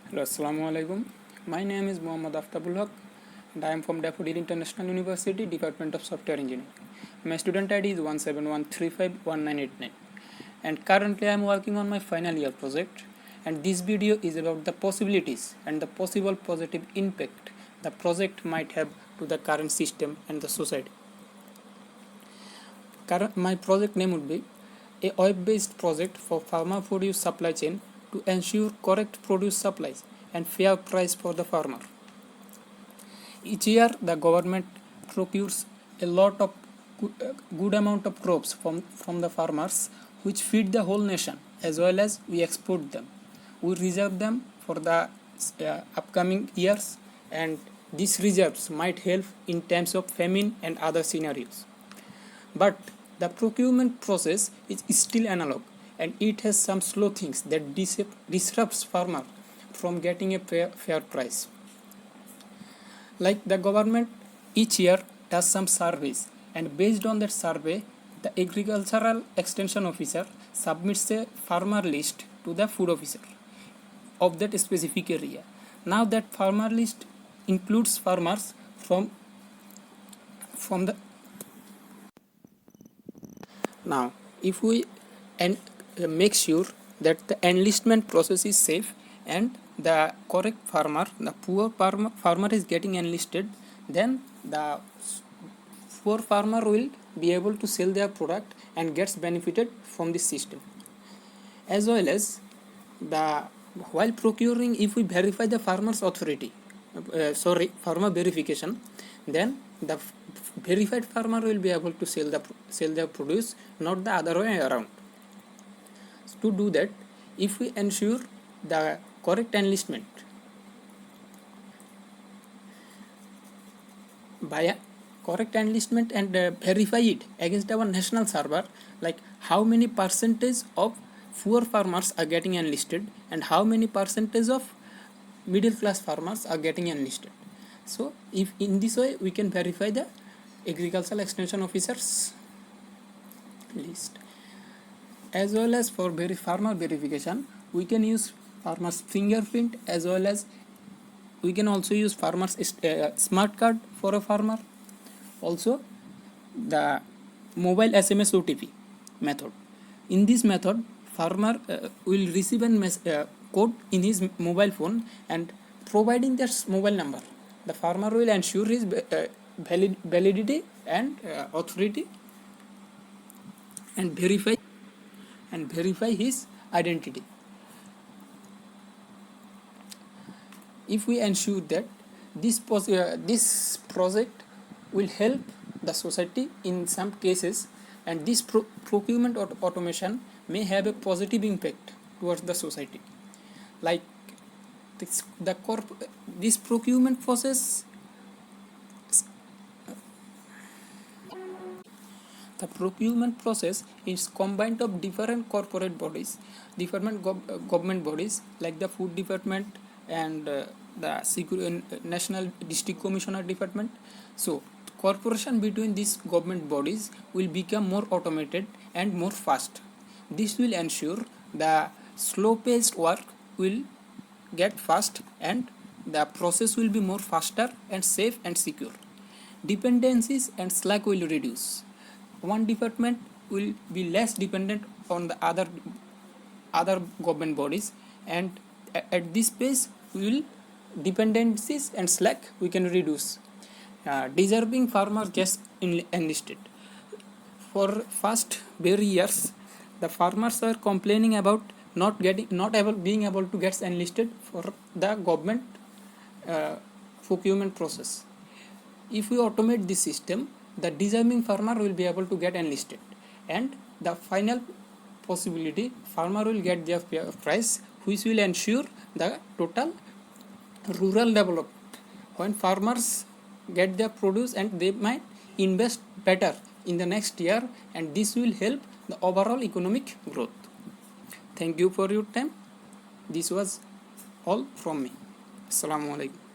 Hello, Assalamu alaikum. My name is Muhammad Aftabul Haq and I am from Daffodil International University, Department of Software Engineering. My student ID is 171351989 and currently I am working on my final year project, and this video is about the possibilities and the possible positive impact the project might have to the current system and the society. My project name would be a web-based project for farmer produce supply chain to ensure correct produce supplies and fair price for the farmer. Each year, the government procures a lot of good amount of crops from the farmers, which feed the whole nation, as well as we export them. We reserve them for the upcoming years, and these reserves might help in times of famine and other scenarios. But the procurement process is still analog, and it has some slow things that disrupts farmer from getting a fair price. Like the government each year does some surveys, and based on that survey, the agricultural extension officer submits a farmer list to the food officer of that specific area. Now that farmer list includes farmers from the Now, if we make sure that the enlistment process is safe and the correct farmer, the poor farmer is getting enlisted, then the poor farmer will be able to sell their product and gets benefited from this system. As well as while procuring, if we verify the farmer's authority, farmer verification, then the verified farmer will be able to sell their produce, not the other way around. So to do that, if we ensure the correct enlistment and verify it against our national server, like how many percentage of poor farmers are getting enlisted and how many percentage of middle class farmers are getting enlisted. So if in this way we can verify the agricultural extension officers list. As well as for farmer verification, we can use farmer's fingerprint, as well as we can also use farmer's smart card for a farmer. Also the mobile SMS OTP method. In this method, farmer will receive a code in his mobile phone, and providing their mobile number, the farmer will ensure his validity and authority and verify his identity. If we ensure that this project will help the society in some cases, and this procurement automation may have a positive impact towards the society. Like this procurement process, the procurement process is combined of different corporate bodies, different government bodies like the food department and the national district commissioner department. So cooperation between these government bodies will become more automated and more fast. This will ensure the slow paced work will get fast, and the process will be more faster and safe and secure. Dependencies and slack will reduce. One department will be less dependent on the other government bodies, and at this pace dependencies and slack we can reduce. Deserving farmers gets enlisted. For first very years, the farmers are complaining about not being able to get enlisted for the government procurement process. If we automate this system, the deserving farmer will be able to get enlisted, and the final possibility, farmer will get their price, which will ensure the total rural development. When farmers get their produce, and they might invest better in the next year, and this will help the overall economic growth. Thank you for your time. This was all from me. Assalamu alaikum.